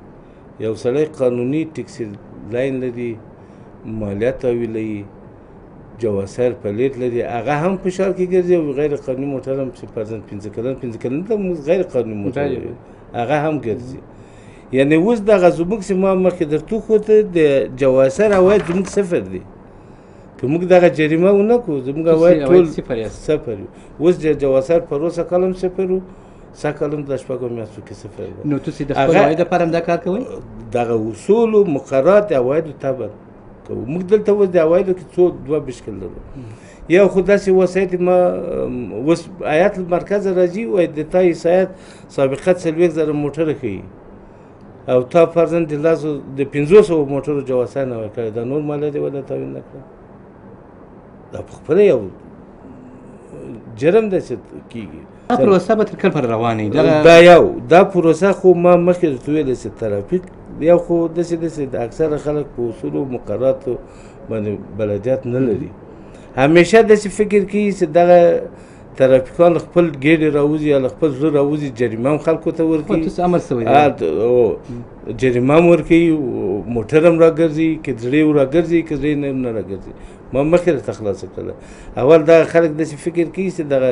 [SPEAKER 2] یو سړی قانوني ټکسي لاین لري مالیات تحویلوي جواسر پلیټ لري هغه هم په ښار کې ګرځي او غیر قانوني موټر هم چې فرضاً 15 کلن ته غیر قانوني موټر هغه هم ګرځي یعنی اوس دغه زموږ چې ما مخکې درته وښوده د جواسر عواید زموږ صفر دي که موږ دغه جریمه ونه کړو زموږ عواید ټول صفر وي اوس د جواسر پروسه کال هم صفر و سږ کال هم د 6 میاشتو کې صفر دی
[SPEAKER 1] نو تاسې د خپل عواید لپاره هم دا کار کوئ
[SPEAKER 2] دغه اصولو مقررات د عوایدو تبع کوو موږ دلته اوس د عوایدو کې څو 2 بشکل لرو یو خو داسې وسایط ما اوس ایت مرکز راځي وایي د تا حسایت سابقه 40,000 موټر ښیي او تا فرضاً د 500 موټرو جواسر نه ورکړی دا نور مالیه دې ولا تحویل نه کړه دا په خپله یو جرم دی چې کېږي
[SPEAKER 1] دا پروسه به تر کله پورې روانه
[SPEAKER 2] دا یو دا پروسه خو ما مخکې درته ویلی چې ترافیک یو خو داسې د اکثره خلک په اصولو مقرراتو باندې بلدیت نه لري همیشه داسې فکر کوي چې دغه ترافیکان خپل ګیډې راوځي یا خپل زړه راوځي جریمه هم خلکو ته ورکوي
[SPEAKER 1] تاسو امر شوی
[SPEAKER 2] جریمه هم ورکوي موټر هم راګرځي که زړې هم راګرځي که زړې نه راګرځي ما مخکې درته خلاصه کړله اول دغه خلک داسې فکر کوي چې دغه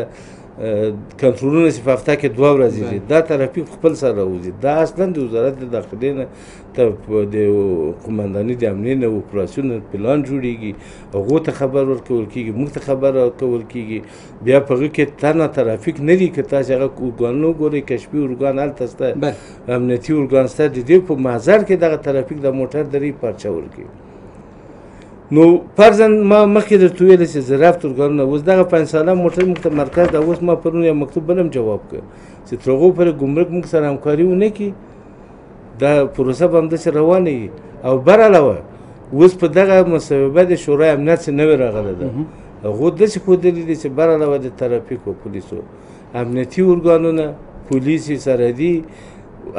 [SPEAKER 2] کنټرولونه چې په هفته کې 2 ورځې دي دا ترافیک خپل سره راوځي دا اصلا د وزارت د داخلې نه د قمنداني د امنیې نه اپراسیون پلان جوړېږي هغو ته خبر ورکول کېږي موږ ته خبر ورکول کېږي بیا په هغه کې تنه ترافیک نه دي که تاسې هغه ارګانونه وګورئ کشفي ارګان هلته شته امنیتي ارګان شته د دې په محضر کې دغه ترافیک د موټر درې پارچه ورکوي نو فرضاً ما مخکې درته ویلې چې زرافت ارګانونه اوس دغه 5 ساله موټر موږ ته مرکز دا اوس ما پرون یو مکتوب بل هم جواب کړ چې تر هغو پورې ګمرک موږ سره همکاري ونه کړي دا پروسه به همداسې روانه وي او بر علاوه اوس په دغه مصوبه د شورای امنیت چې نوې راغله ده هغو داسې ښودلي دي چې بر علاوه د ترافیکو پولیسو امنیتي ارګانونه پولیس سرحدي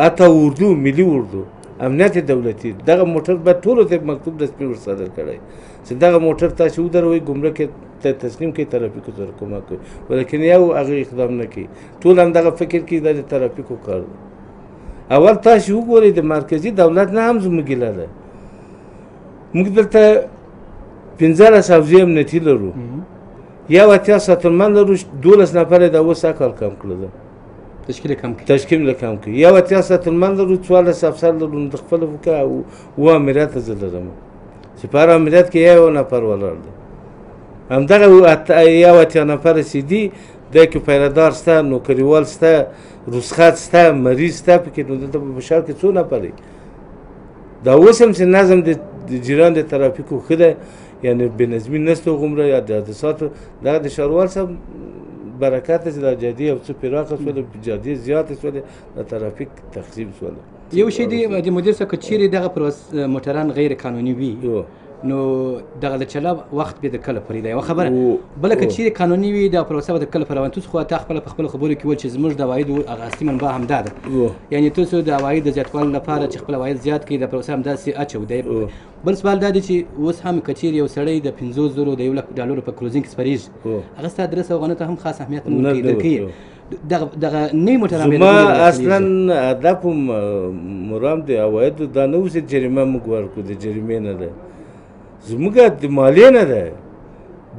[SPEAKER 2] حتی اردو ملي اردو امنیت دولتي دغه موټر به ټولو ته مکتوب رسمي ورصادر کړی چې دغه موټر تاسې ودروئ ګمرک ته تسلیم کړئ ترافیکو سره کومک کوي ولیکن یو هغه اقدام نه کوي ټول همدغه فکر کوي دا د ترافیکو کار دی اول تاسې وګورئ د مرکزي دولت نه هم زموږ ګیله ده موږ دلته 15 حوزې امنیتي لرو یو 80 ساتنمن لرو 12 نفر یې دا اوس کال کم کړی ده
[SPEAKER 1] تشکیل کم
[SPEAKER 2] کړي یو 80 ساتنمن لرو 14 افسر لرو نو د خپله وکړه او امریت زه لرم چې په هر امریت کې یو نفر ولاړ دی همدغه یو 80 نفر چې دي د کې پیردار شته نوکریوال شته رخصت شته مریض شته پکې نو دلته په ښار کې څو نفر دي دا اوس هم چې نظم د جریان د ترافیکو ښه دی یعنې بېنظمي نشته غومره یا د حادثاتو دغه د ښاروال صاحب برکت چې دا جادې یو څه پراخه شوله جادې زیاتې شولې د ترافیک تقسیم شوله
[SPEAKER 1] یو شی دی د مدیر صاحب که چیرې دغه موټران غیر قانوني وي نو دغه د چلا وخت به د کله پرې دی یوه خبره بله که چیرې قانوني وي دا پروسه به د کله پرې روان تاسو خو تا خپله په خپلو خبرو کې ویل چې زموږ د عوایدو هغه اصلي منبع همدا ده یعنې تاسو د عواید د زیاتوالي لپاره چې خپل عواید زیات کړي دا پروسه همداسې اچو دی بل سوال دا دی چې اوس هم که چیرې یو سړی د 500,000 د $1,00,000 په کلوزینګ کې سپریږي هغه ستا 300 افغانیو ته هم خاص اهمیت نه ورکوي دغه نوي موټران
[SPEAKER 2] زما اصلا هدف مرام د عوایدو دا نه و چې جریمه موږ ورکړو د جریمې نه ده زموږ د مالیې نه ده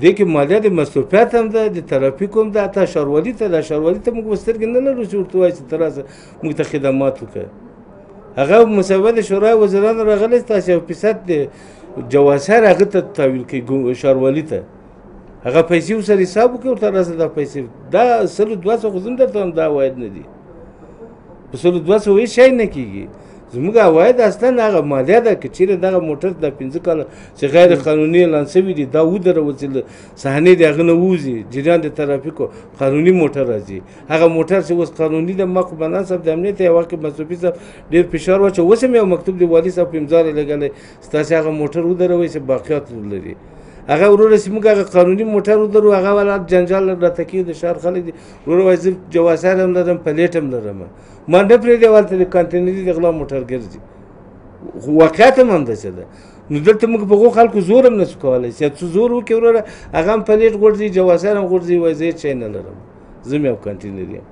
[SPEAKER 2] دې کې مالیه د مصروفیات هم ده، د ترافیکو هم ده، حتی ښاروالي ته. دا ښاروالي ته موږ به سترګې نه لرو چې ورته وایي چې ته راسه موږ ته خدمات وکړه. هغه مسوده د شورای وزیرانو راغلی، تاسو 1% د جواسر هغه ته تحویل کوي ښاروالي ته. هغه پیسې ورسره حساب وکړي، ورته راسه دا پیسې. دا 100-200 خو زه درته وایم دا عواید نه دي. په 100-200 هېڅ شی نه کېږي. زموږ عواید اصلا هغه مالیه ده. که چېرې دغه موټر دا 5 کاله چې غیر قانوني اعلان شوي دي دا ودرول چې له صحنې د هغه نه ووځي، جریان د ترافیکو قانوني موټر راځي. هغه موټر چې اوس قانوني ده، ما خو بندان صاحب د امنیت یو وخت مصروفي صاحب ډېر فشار واچو، اوس هم یو مکتوب د والي صاحب په امضا لګلی ستاسې هغه موټر ودروئ چې باقیات لري. هغه وروره چې موږ هغه قانوني موټر ودرو، هغه والا جنجال راته کوي، د ښار خلک دي. وروره وایي زه جواسر هم لرم، پلیټ هم لرم. ما نه پرېږدي هلته د کانټینري د غلا موټر ګرځي. خو واقعیت هم همداسې ده. نو دلته موږ په هغو خلکو زور هم نشو کولی. چې څه زور وکړي وروره، هغه هم پلیټ غورځي، جواسر هم غورځي، وایي زه هېڅ شی نه لرم، زه هم یو کانټینري یم.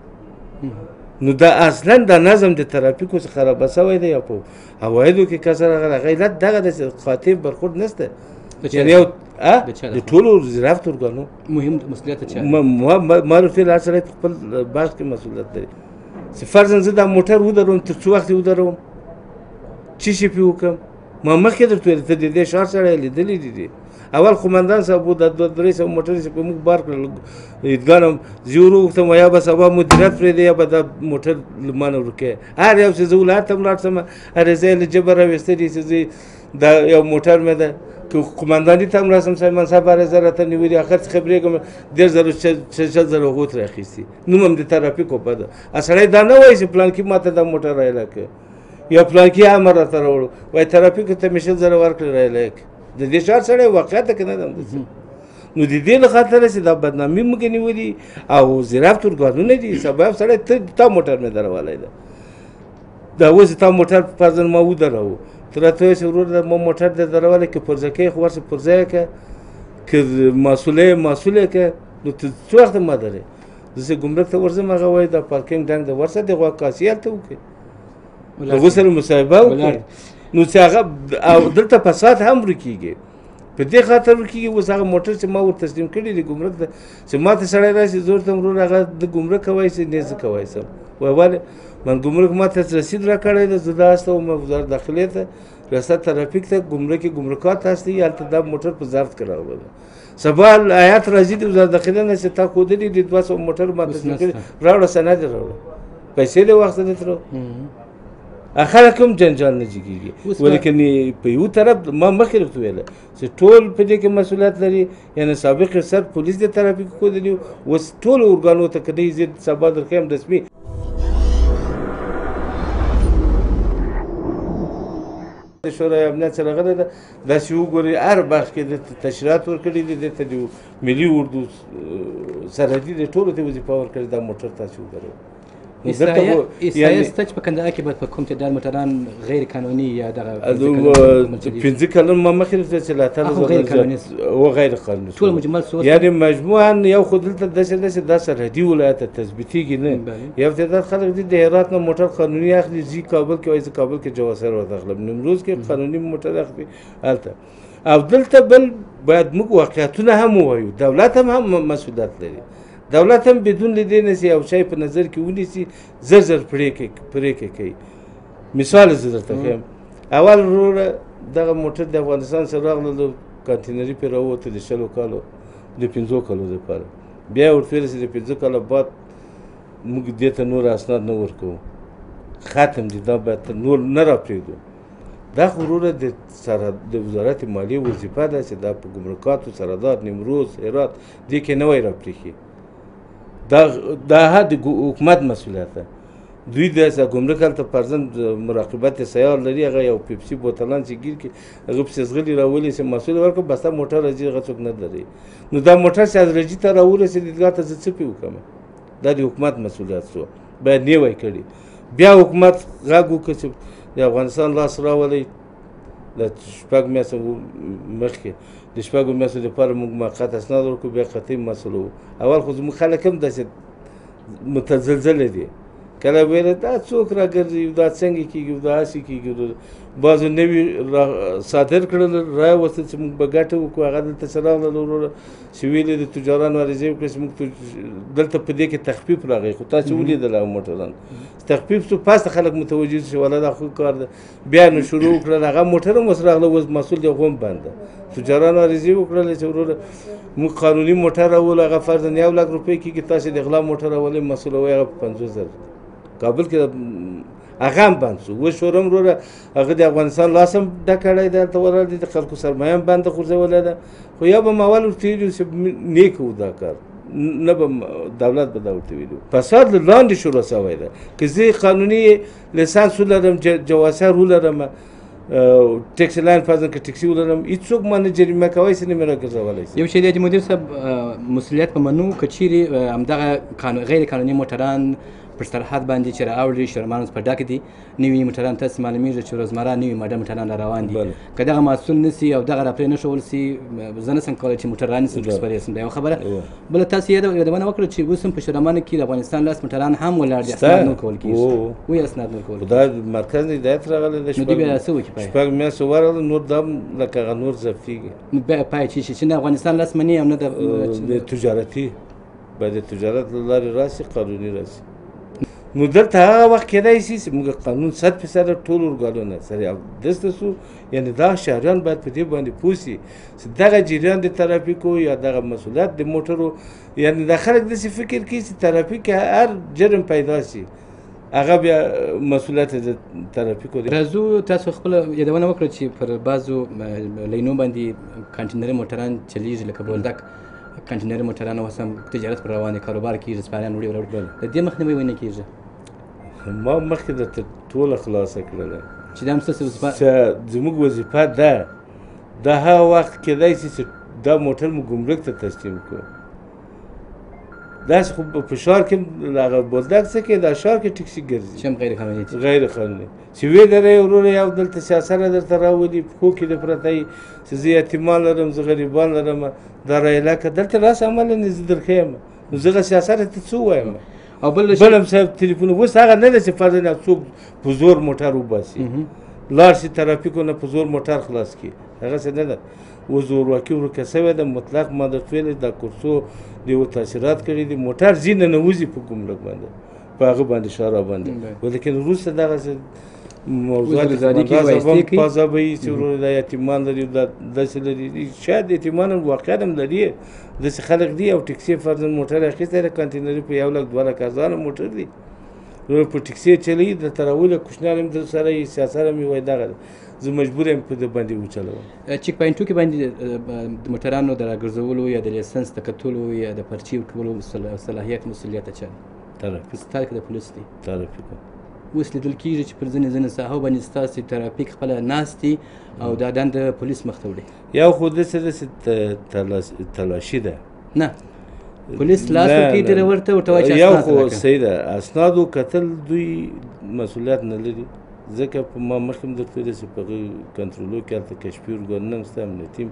[SPEAKER 2] نو دا اصلا د نظم د ترافیکو څخه خرابه شوی دی. یا په عوایدو کې کسر هغه علت دغه ده چې قاطع برخورد نشته. یعنی یو د ټولو زرافت ارګانو
[SPEAKER 1] مهم مسؤلیت چا
[SPEAKER 2] ما ورته هر سړی په خپل باغ کې مسؤلیت لري. چې فرضاً زه دا موټر ودروم، تر څو وخت یې ودروم، څه شي پرې وکړم. ما مخکې درته ویل ته د دې ښار سړی لیدلی دي. اول قومندان صاحب و د 200 موټر چې په موږ بار کړل عیدګاه هم زه وروغوښتم یا به سبا مدیریت پرېږدي یا به دا موټر له ما نه ورکوي. هر یو چې زه ولایت ته ولاړ شم، هر ځای له جبه راویستلي چې زه دا یو موټر مې ده. که قومنداني ته هم راسم سایمان صاحب هر ځای راته نیولي، اخر څه خبرېږم 10000 هغو ترې اخیستي. نوم هم د ترافیکو په ده. سړی دا نه وایي چې پلانکي ما ته دا موټر رایله کړه یا پلانکي امر راته راوړو، وایي ترافیکو ته مې 10000 ورکړې رایله کړه. د دې ښار سړی واقعیت ده که نه ده همداسې. نو د دې له خاطره چې دا بدنامي موږ نیولي او زرافت ارګانونه دي. سبا یو سړی تا موټر مې دروالی ده، دا اوس تا موټر فرضاً ما ودروو، ته راته وایې چې ورور ما موټر دې دروالی، که پرزه کوې خو ورشه پرزه یې کړه، که مسؤله یې کړه. نو ته څه وخته ما درې زه چې ګمرک ته ورځم، هغه وایي دا پارکینګ ډنګ ده، ورشه د غوا کاسي هلته وکړې، د هغو سره مصاحبه وکړې. نو چې هغه دلته فساد هم ورکېږي. په دې خاطر ورکېږي اوس هغه موټر چې ما ور تسلیم کړي دي ګمرک ته، چې ما ته سړی راشي زه ورته ورور هغه د ګمرک کوای شي نه زه کوای شم. وایي ولې من ګمرک ما ته رسید راکړی ده، زه دا استوم وزارت داخلې ته، ریاست ترافیک ته، ګمرکات ته استوي، هلته دا موټر په وزارت کې راغلی ده. سبا آیات راځي د وزارت داخلې نه چې تا ښودلي دي 200 موټر ما تسلیم کړي، راوړه سند یې راوړه، پیسې دې واخیسته دې ترو. خلک هم جنجال نه جګېږي. ولیکن په یو طرف ما مخکې درته ویله چې ټول په دې کې مسؤلیت لري. یعنې سابق سر پولیس د ترافیکو ښودلي، اوس ټولو ارګانو ته که دی زه سبا درښیم رسمي د شورای امنیت سره راغلی ده. داسې وګورئ هر بخش کې د تشریحات ورکړي دي، دې ته د ملي اردو سرحدي د ټولو ته وظیفه ورکړې ده موټر تاسې وګورئ.
[SPEAKER 1] احصایه شته چې په کندهار کې به په کوم تعداد موټران غیر قانوني یا دغه
[SPEAKER 2] 15 کلن ما مخکې درته چې لا تعالی غیر قانوني
[SPEAKER 1] ټول مجمل څو
[SPEAKER 2] یعنې مجموعاً یو خو دلته داسې ده چې دا سرحدي ولایت ته تثبیتېږي نه. یو تعداد خلک دي د هرات نه موټر قانوني اخلي، ځي کابل کې، وایي زه کابل کې جواسر ورته اخلم، نیمروز کې قانوني موټر اخلي هلته. او دلته بل باید موږ واقعیتونه هم ووایو. دولت هم مسؤلیت لري. دولت هم بدون له دې نه چې یو شی په نظر کې ونیسي زر زر پرېکړې کوي. مثال زه درته ښیم، اول وروره دغه موټر د افغانستان سره راغله، کانټینري پرې راووته د 20 کالو د 15 کالو دپاره. بیا یې ورته ویله چې د 15 کاله بعد موږ دې ته نور اسناد نه ورکوو، ختم دي، دا باید نور نه راپرېږدو. دا خو وروره د وزارت مالیې وظیفه ده چې دا په ګمرکاتو سرحدات نیمروز هرات دې کې نه وای راپرېښي. دا د حکومت مسؤلیت ده. دوی داسې ګمرک هلته فرضاً مراقبت سیار لري، هغه یو پیپسي بوتلان چې ګیر کړي هغه پسې زغلي راولي چې مسؤل ورکړه، بس دا موټر راځي هغه څوک نه لري. نو دا موټر چې ازرجي ته راورسېد عیدګاه ته زه څه پرې وکړم؟ دا د حکومت مسؤلیت شو، باید نه وای کړي. بیا حکومت غږ وکړه چې د افغانستان لاس راولئ د 6 میاشتو مخکې د 6 میاشتو دپاره موږ موقت اسناد ورکړو، بیا قطعي مسؤل وو. اول خو زموږ خلک هم داسې متزلزله دي کله به ویل دا څوک راګرځي دا څنګه کېږي دا هسې کېږي بعضو نوي صادر کړل رایه وسته چې موږ به ګټه وکړو هغه دلته څه راغلل وروره چې ویلې د تجارانو عریضې وکړې چې موږ دلته په دې کې تخفیف راغی خو تاسې ولیدل هغه موټران تخفیف شو پاسته خلک متوجه شي والله دا خو کار ده بیا نو شروع وکړل هغه موټر هم اوس راغله اوس مسؤل دی هغه هم بند ده تجارانو عریضې وکړل چې وروره موږ قانوني موټر راولو هغه فرضاً 1 لک روپۍ کېږي تاسې د غلا موټر راولئ مسؤلوئ هغه په 50,000 کابل کې هغه هم بند شو اوس شورم وروره هغه د افغانستان لاس هم ډک کړی دی هلته ولاړ دی د خلکو سرمایه هم بنده غورځولی ده خو یا به مول ورته ویلي چې نیک وو دا کار نه به دولت به دا ورته ویلي فساد له لاندې شروع شوی ده که زه قانوني لیسانس ولرم جواسر ولرم ټکسي لاین فرضاً که ټکسي ولرم هېڅوک ما نه جریمه کوی شي نه مې راګرځولی شي
[SPEAKER 1] یو شی دی چې مدیر صاحب مسؤلیت په منو که چیرې همدغه غیر قانوني موټران پر سرحد باندې چې راوړي شرمان په ډاکې دي نوي موټران تاسې معلومیږي چې روزمره نوي ماډل موټران را روان دي که دغه محصول نسي او دغه راپرې نه ښول سي زه نسم کولی چې موټر رانیسم سپرې سم دا یوه خبره بله تاسې یادونه وکړه چې اوس هم په شرمانو کې د افغانستان لاس موټران هم ولاړ دي اسناد نه ورکول کېږي ولې اسناد نه ورکول
[SPEAKER 2] دا مرکز نه هدایت راغلی دی
[SPEAKER 1] نو دوی بیا څه وکړي
[SPEAKER 2] شپږ میاشتې ورغله نور دا لکه هغه نور ضبطېږي
[SPEAKER 1] نو بیا پای چی شي چې نه افغانستان لاس مني او نه
[SPEAKER 2] د تجارتي باید د تجارت له لارې راسي قانوني راسي نو دلته هغه وخت کېدای شي چې موږ قانون 100% ټول ارګانونه سره دسته سو یعنې دا شهریان باید په دې باندې پوه شي چې دغه جریان د ترافیکو یا دغه مسؤلیت د موټرو یعنې دا خلک داسې فکر کوي چې ترافیک هر جرم پیدا شي هغه بیا مسؤلیت د ترافیکو دی
[SPEAKER 1] راځو تاسو خپله یادونه وکړه چې پر بعضو لینو باندې کانټینري موټران چلیږي لکه بولدک کانټینري موټران اوس هم تجارت پر روان دي کاروبار کېږي سپاریان وړي وړي د دې مخنیوی ولې نه کېږي
[SPEAKER 2] ما مخکې درته ټوله خلاصه کړله
[SPEAKER 1] چې دا هم ستاسو وظیفه
[SPEAKER 2] چې زموږ وظیفه ده دا هغه وخت کېدای شي چې دا موټر مو ګمرک ته تسلیم کړو داسې خو په ښار کې هغه بولدک څه کې دا ښار کې ټکسي ګرځي
[SPEAKER 1] چې هم غیر قانوني دي
[SPEAKER 2] غیر قانوني چې ویې لرئ وروره یو دلته سیاسره درته راولي پښو کې د پرته یي چې زه یتیمان لرم زه غریبان لرم دا رایله که دلته راسه عمله نه زه درښیم نو زه هغه سیاسره ته څه ووایم
[SPEAKER 1] او بل
[SPEAKER 2] هم صاحب تلیفون اوس هغه نه ده چې فرضاً څوک په زور موټر وباسي لاړ شي ترافیکو نه په زور موټر خلاص کړي هغسې نه ده اوس زورواکي ورکه شوې ده مطلق ما درته ویلې دا کورسو د یو تاثیرات کړي دي موټر ځي ننوځي په ګمرک باندې په هغه باندې شارع باندې ولیکن وروسته دغسې موضوعات پازابوي چې ورور دا یتیمان لري دا داسې لري شاید یتیمان هم واقعا هم لري داسې خلک دي او ټکسي فرضاً موټر اخیستی دی کانټینري په 1 لک 2 لک ارزانه موټر دی په ټکسي چلوي درته راولي کوچنیان هم در سره یي سیاسر هم یې وایي دغه ده زه مجبور یم په ده باندې وچلوم
[SPEAKER 1] چیک پاینټو کې باندې د موټرانو د راګرځولو یا د لیسنس د کتلو یا د پرچې ورکولو صلاحیت مسؤلیت چا
[SPEAKER 2] ترافیک
[SPEAKER 1] ستا کې د پولیس دی
[SPEAKER 2] ترافیک
[SPEAKER 1] اوس لیدل کېږي چې پر ځینې ساحو باندې ستاسې ترافیک خپله ناست دي او دا دنده پولیس مخ ته وړي
[SPEAKER 2] یو خو داسې تلاشي ده
[SPEAKER 1] نه پولیس لاس ورکوي ډېره ورته ورته وایي چې
[SPEAKER 2] یو خو صحیح ده اسنادو کتل دوی مسؤلیت نه لري ځکه ما مخکې هم درته ویلې چې په هغه کنټرولو کې هلته کشفي ارګانونه هم شته امنیتي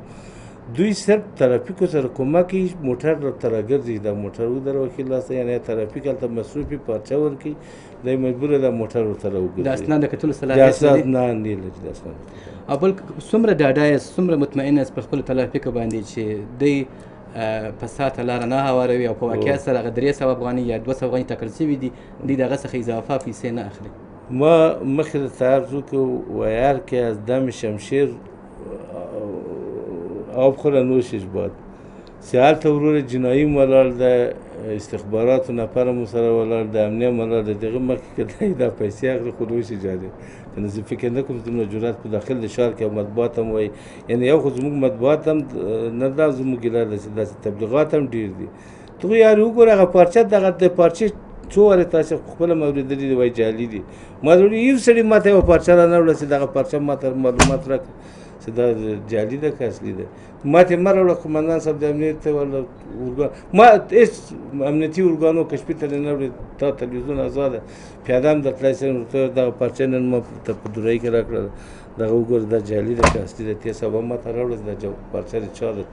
[SPEAKER 2] دوی صرف ترافیکو سره کومک کوي موټر راته راګرځي دا موټر ودروه ښي لاس ته یعنې ترافیک هلته مصروفي پارچه ورکوي دی مجبوره دا موټر ورته راوګرځي
[SPEAKER 1] د اسناد د کتلو صلاحیت
[SPEAKER 2] نه لري د اسناد
[SPEAKER 1] او بل څومره ډاډه یاست څومره مطمئن یاست په خپلو ترافیکو باندې چې دی په ساعته لاره نه هواروي او په واقعیت سره هغه 300 افغانۍ یا 200 افغانۍ ټاکل شوي دي دوی د هغه څخه اضافه پیسې نه اخلي
[SPEAKER 2] ما مخکې درته عرض وکړو ویار کې از دم شمشیر آب خوره نوشش باد چې هلته وروره جنایي هم ولاړ ده استخباراتو نفر هم ورسره ولاړ ده امنیه هم ولاړ ده د هغه مخکې که دی دا پیسې اخلي خو نوشي جاري که نه زه فکر نه کوم دومره جرات په داخل د ښار کې او مطبوعات هم وایي یعنې یو خو زموږ مطبوعات هم نه دا زموږ ګیله ده چې داسې تبلیغات هم ډېر دي ته خو یارې وګوره هغه پارچه دغه د پارچې څو وارې تاسې خپله مې اورېدلي دي وایي جعلي دي ما ته یو سړي ما ته یوه پارچه را نه وړه چې دغه پارچه ما ته معلومات راکړه چې دا جعلي ده که اصلي ده ما ته یې مه راوړه قمندان صاحب د امنیت ته ولا ما هېڅ امنیتي ارګانو کشفي ته نه وړې تا تلویزیون ازاده پیاده هم درتلی شم ورته دغه پارچه نن ما ته په دورايي کې راکړه دغه وګوره دا جعلي ده که اصلي ده تېر سبا ما ته راوړه دا پارچه د چا ده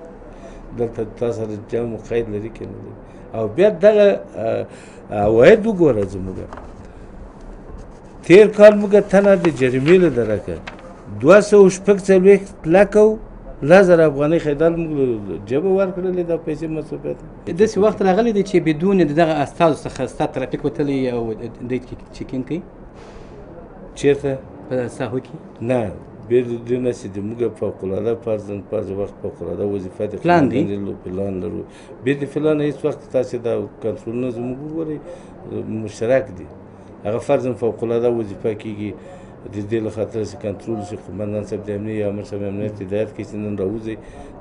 [SPEAKER 2] دلته تا سره جمع و قید لري که نه لري او بیا دغه عواید وګوره زموږ تېر کال موږ تنه د جریمې له درکه 246 لکه 10,000 افغانۍ خیدل موږ جبه ورکړلې دا پیسې مصرفیت
[SPEAKER 1] داسې وخت راغلی دی چې بدون د دغه استازو څخه ستا ترافیک وتلی او دوی چیکین کوي
[SPEAKER 2] چېرته
[SPEAKER 1] په ساحو کې
[SPEAKER 2] نه بې د دې نه چې د موږ فوقالعاده فرضاً بعضې وخت فوقالعاده وظیفه د
[SPEAKER 1] پلان دی
[SPEAKER 2] پلان لرو بې د پلانه هېڅ وخت تاسې دا کنټرولونه زموږ وګورئ مشترک دي هغه فرضاً فوقالعاده وظیفه کېږي د دې له خاطره چې کنټرول شي قومندان صاحب د امنیت یا امر صاحب امنیت هدایت کوي چې نن راوځئ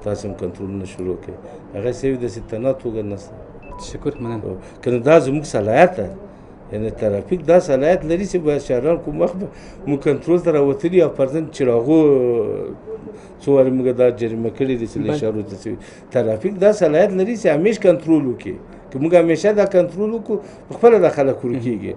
[SPEAKER 2] تاسو هم کنټرولونه شروع کړئ هغه سوي داسې تنها توګه نشته
[SPEAKER 1] تشکر مننه
[SPEAKER 2] که نو دا زموږ صلاحیت ده یعنې ترافیک دا صلاحیت لري چې باید شهران کوم وخت به موږ کنټرول ته راوتلي او فرضاً چراغو څو وارې موږ دا جریمه کړې دي چې له اشارو ته شوي ترافیک دا صلاحیت لري چې همیش کنټرول وکړي که موږ همیشه دا کنټرول وکړو پخپله دا خلک ورو کېږي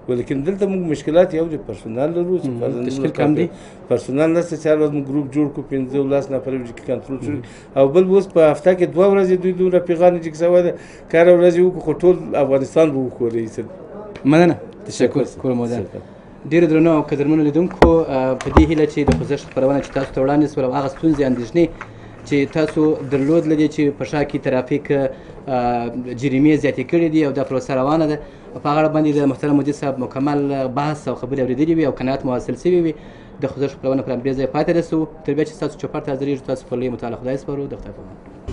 [SPEAKER 2] ولیکن دلته موږ مشکلات یو د پرسونال لرو چې
[SPEAKER 1] تشکیل کم دی
[SPEAKER 2] پرسونال نشته چې هر ورځ موږ ګروپ جوړ کړو 15 نفر کې کنټرول شو او بل اوس په هفته کې 2 ورځې دوی دومره پیغام چې سوي ده کار ورځې وکړو خو ټول افغانستان به وخوري
[SPEAKER 1] مننه تشکر کور مودان ډېر درنو او قدرمنو لیدونکو په دې هیله چې د خوځښت خپرونه چې تاسو ته وړاندې شول او هغه ستونزې اندېښنې چې تاسو درلودلې چې په ښار کې ترافیک جریمې زیاتې کړې دي او دا پروسه روانه ده په هغه اړه باندې د محترم مدیر صاحب مکمل بحث او خبرې اورېدلې وي او قناعت مو حاصل شوی وي د خوځښت خپرونه پر همدې ځای پاتې رسو تر بیا چې ستاسو چوپړ ته حاضرېږو تاسو په لوی متعال خدای سپارو د خدای په امان